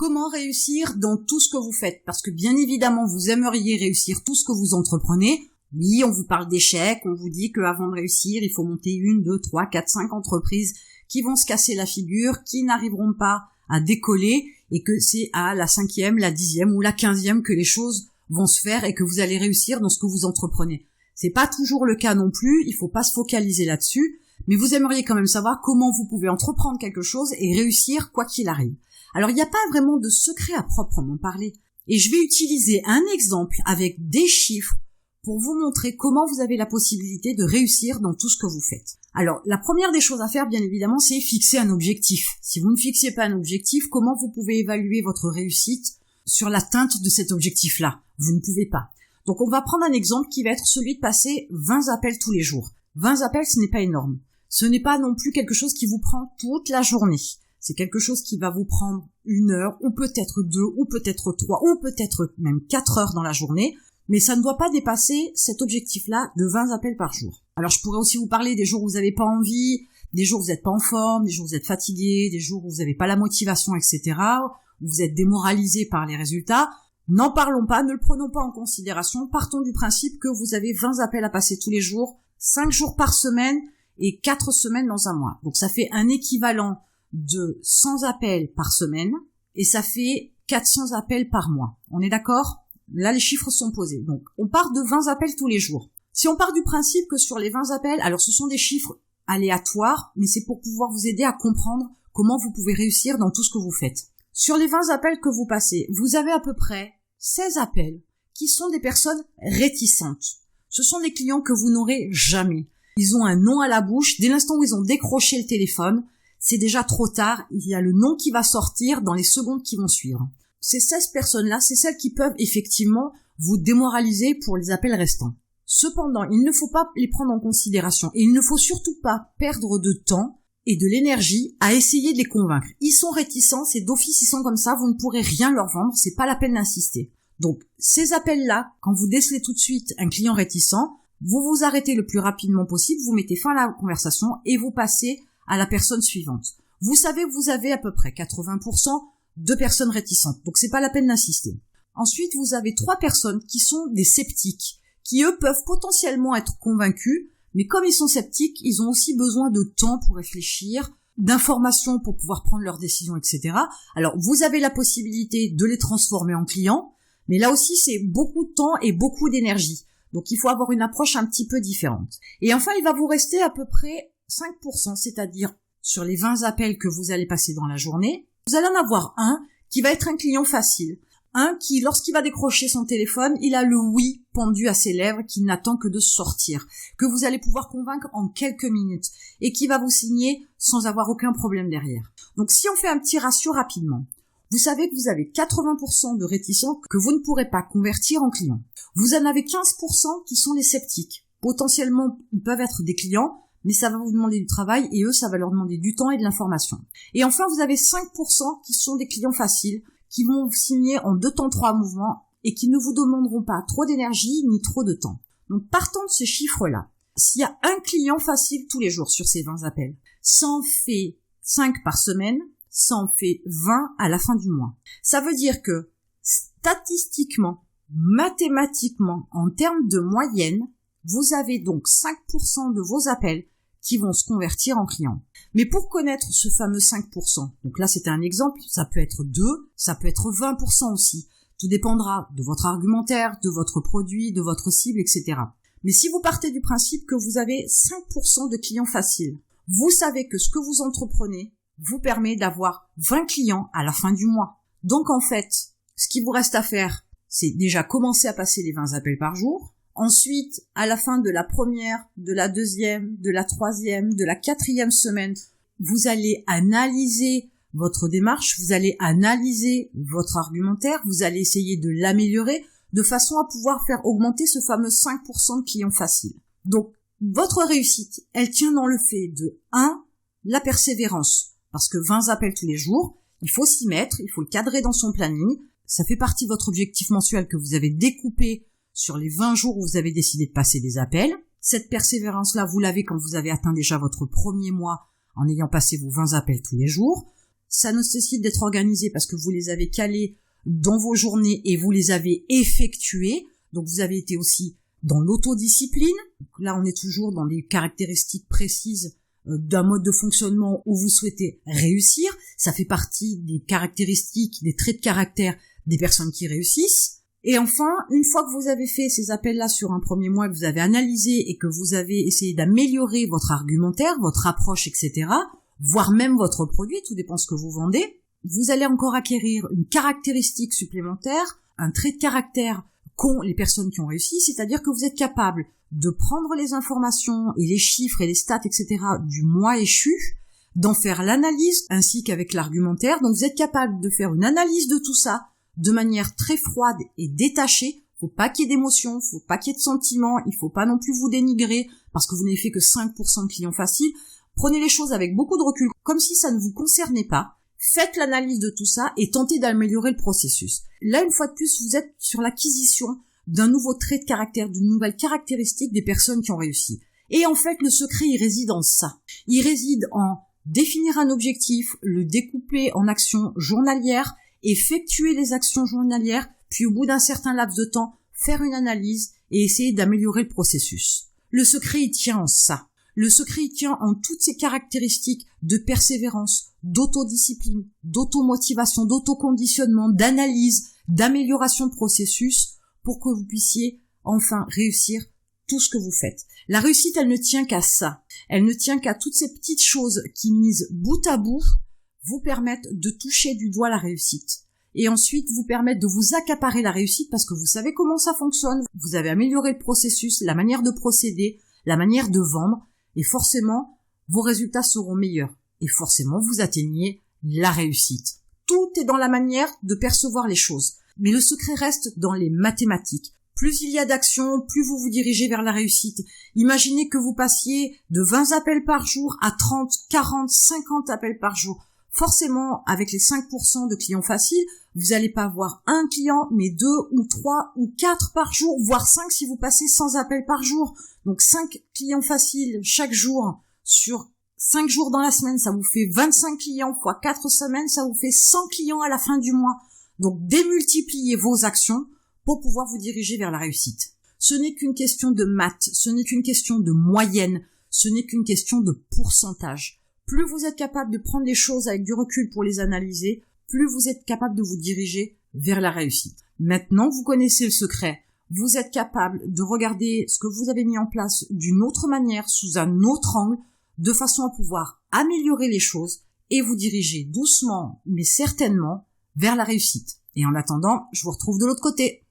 Comment réussir dans tout ce que vous faites? Parce que bien évidemment, vous aimeriez réussir tout ce que vous entreprenez. Oui, on vous parle d'échecs, on vous dit qu'avant de réussir, il faut monter 1, 2, 3, 4, 5 entreprises qui vont se casser la figure, qui n'arriveront pas à décoller, et que c'est à la 5e, la 10e ou la 15e que les choses vont se faire et que vous allez réussir dans ce que vous entreprenez. C'est pas toujours le cas non plus, il faut pas se focaliser là-dessus, mais vous aimeriez quand même savoir comment vous pouvez entreprendre quelque chose et réussir quoi qu'il arrive. Alors il n'y a pas vraiment de secret à proprement parler, et je vais utiliser un exemple avec des chiffres pour vous montrer comment vous avez la possibilité de réussir dans tout ce que vous faites. Alors, la première des choses à faire, bien évidemment, c'est fixer un objectif. Si vous ne fixez pas un objectif, comment vous pouvez évaluer votre réussite sur l'atteinte de cet objectif-là? Vous ne pouvez pas. Donc, on va prendre un exemple qui va être celui de passer 20 appels tous les jours. 20 appels, ce n'est pas énorme. Ce n'est pas non plus quelque chose qui vous prend toute la journée. C'est quelque chose qui va vous prendre 1 heure, ou peut-être 2, ou peut-être 3, ou peut-être même 4 heures dans la journée. Mais ça ne doit pas dépasser cet objectif-là de 20 appels par jour. Alors je pourrais aussi vous parler des jours où vous n'avez pas envie, des jours où vous n'êtes pas en forme, des jours où vous êtes fatigué, des jours où vous n'avez pas la motivation, etc., où vous êtes démoralisé par les résultats. N'en parlons pas, ne le prenons pas en considération. Partons du principe que vous avez 20 appels à passer tous les jours, 5 jours par semaine et 4 semaines dans un mois. Donc ça fait un équivalent de 100 appels par semaine et ça fait 400 appels par mois. On est d'accord ? Là, les chiffres sont posés. Donc, on part de 20 appels tous les jours. Si on part du principe que sur les 20 appels, alors ce sont des chiffres aléatoires, mais c'est pour pouvoir vous aider à comprendre comment vous pouvez réussir dans tout ce que vous faites. Sur les 20 appels que vous passez, vous avez à peu près 16 appels qui sont des personnes réticentes. Ce sont des clients que vous n'aurez jamais. Ils ont un nom à la bouche. Dès l'instant où ils ont décroché le téléphone, c'est déjà trop tard. Il y a le nom qui va sortir dans les secondes qui vont suivre. Ces 16 personnes-là, c'est celles qui peuvent effectivement vous démoraliser pour les appels restants. Cependant, il ne faut pas les prendre en considération et il ne faut surtout pas perdre de temps et de l'énergie à essayer de les convaincre. Ils sont réticents, c'est d'office, ils sont comme ça, vous ne pourrez rien leur vendre, c'est pas la peine d'insister. Donc, ces appels-là, quand vous décelez tout de suite un client réticent, vous vous arrêtez le plus rapidement possible, vous mettez fin à la conversation et vous passez à la personne suivante. Vous savez que vous avez à peu près 80% de personnes réticentes. Donc c'est pas la peine d'insister. Ensuite, vous avez 3 personnes qui sont des sceptiques, qui eux peuvent potentiellement être convaincus, mais comme ils sont sceptiques, ils ont aussi besoin de temps pour réfléchir, d'informations pour pouvoir prendre leurs décisions, etc. Alors vous avez la possibilité de les transformer en clients, mais là aussi c'est beaucoup de temps et beaucoup d'énergie. Donc il faut avoir une approche un petit peu différente. Et enfin, il va vous rester à peu près 5%, c'est-à-dire sur les 20 appels que vous allez passer dans la journée, vous allez en avoir un qui va être un client facile. Un qui, lorsqu'il va décrocher son téléphone, il a le oui pendu à ses lèvres, qui n'attend que de sortir, que vous allez pouvoir convaincre en quelques minutes, et qui va vous signer sans avoir aucun problème derrière. Donc si on fait un petit ratio rapidement, vous savez que vous avez 80% de réticents que vous ne pourrez pas convertir en clients. Vous en avez 15% qui sont les sceptiques. Potentiellement, ils peuvent être des clients, mais ça va vous demander du travail et eux, ça va leur demander du temps et de l'information. Et enfin, vous avez 5% qui sont des clients faciles, qui vont vous signer en 2 temps 3 mouvements et qui ne vous demanderont pas trop d'énergie ni trop de temps. Donc, partant de ce chiffre-là, s'il y a un client facile tous les jours sur ces 20 appels, ça en fait 5 par semaine, ça en fait 20 à la fin du mois. Ça veut dire que, statistiquement, mathématiquement, en termes de moyenne, vous avez donc 5% de vos appels qui vont se convertir en clients. Mais pour connaître ce fameux 5%, donc là c'est un exemple, ça peut être 2, ça peut être 20% aussi. Tout dépendra de votre argumentaire, de votre produit, de votre cible, etc. Mais si vous partez du principe que vous avez 5% de clients faciles, vous savez que ce que vous entreprenez vous permet d'avoir 20 clients à la fin du mois. Donc en fait, ce qui vous reste à faire, c'est déjà commencer à passer les 20 appels par jour. Ensuite, à la fin de la première, de la deuxième, de la troisième, de la 4e semaine, vous allez analyser votre démarche, vous allez analyser votre argumentaire, vous allez essayer de l'améliorer de façon à pouvoir faire augmenter ce fameux 5% de clients faciles. Donc, votre réussite, elle tient dans le fait de 1, la persévérance. Parce que 20 appels tous les jours, il faut s'y mettre, il faut le cadrer dans son planning. Ça fait partie de votre objectif mensuel que vous avez découpé sur les 20 jours où vous avez décidé de passer des appels. Cette persévérance-là, vous l'avez quand vous avez atteint déjà votre premier mois en ayant passé vos 20 appels tous les jours. ça nécessite d'être organisé parce que vous les avez calés dans vos journées et vous les avez effectués. Donc vous avez été aussi dans l'autodiscipline. Là, on est toujours dans les caractéristiques précises d'un mode de fonctionnement où vous souhaitez réussir. Ça fait partie des caractéristiques, des traits de caractère des personnes qui réussissent. Et enfin, une fois que vous avez fait ces appels-là sur un premier mois, que vous avez analysé et que vous avez essayé d'améliorer votre argumentaire, votre approche, etc., voire même votre produit, tout dépend ce que vous vendez, vous allez encore acquérir une caractéristique supplémentaire, un trait de caractère qu'ont les personnes qui ont réussi, c'est-à-dire que vous êtes capable de prendre les informations et les chiffres et les stats, etc. du mois échu, d'en faire l'analyse ainsi qu'avec l'argumentaire. Donc vous êtes capable de faire une analyse de tout ça de manière très froide et détachée. Faut pas qu'il y ait d'émotions, faut pas qu'il y ait de sentiments, il faut pas non plus vous dénigrer parce que vous n'avez fait que 5% de clients faciles. Prenez les choses avec beaucoup de recul, comme si ça ne vous concernait pas. Faites l'analyse de tout ça et tentez d'améliorer le processus. Là, une fois de plus, vous êtes sur l'acquisition d'un nouveau trait de caractère, d'une nouvelle caractéristique des personnes qui ont réussi. Et en fait, le secret, il réside en ça. Il réside en définir un objectif, le découper en actions journalières, effectuer les actions journalières, puis au bout d'un certain laps de temps, faire une analyse et essayer d'améliorer le processus. Le secret, il tient en ça. Le secret, il tient en toutes ces caractéristiques de persévérance, d'autodiscipline, d'automotivation, d'autoconditionnement, d'analyse, d'amélioration de processus pour que vous puissiez enfin réussir tout ce que vous faites. La réussite, elle ne tient qu'à ça. Elle ne tient qu'à toutes ces petites choses qui, mises bout à bout, vous permettent de toucher du doigt la réussite. Et ensuite, vous permettent de vous accaparer la réussite parce que vous savez comment ça fonctionne. Vous avez amélioré le processus, la manière de procéder, la manière de vendre. Et forcément, vos résultats seront meilleurs. Et forcément, vous atteignez la réussite. Tout est dans la manière de percevoir les choses. Mais le secret reste dans les mathématiques. Plus il y a d'actions, plus vous vous dirigez vers la réussite. Imaginez que vous passiez de 20 appels par jour à 30, 40, 50 appels par jour. Forcément, avec les 5% de clients faciles, vous n'allez pas avoir un client, mais 2 ou 3 ou 4 par jour, voire 5 si vous passez 100 appels par jour. Donc 5 clients faciles chaque jour sur 5 jours dans la semaine, ça vous fait 25 clients fois 4 semaines, ça vous fait 100 clients à la fin du mois. Donc démultipliez vos actions pour pouvoir vous diriger vers la réussite. Ce n'est qu'une question de maths, ce n'est qu'une question de moyenne, ce n'est qu'une question de pourcentage. Plus vous êtes capable de prendre les choses avec du recul pour les analyser, plus vous êtes capable de vous diriger vers la réussite. Maintenant que vous connaissez le secret, vous êtes capable de regarder ce que vous avez mis en place d'une autre manière, sous un autre angle, de façon à pouvoir améliorer les choses et vous diriger doucement, mais certainement, vers la réussite. Et en attendant, je vous retrouve de l'autre côté.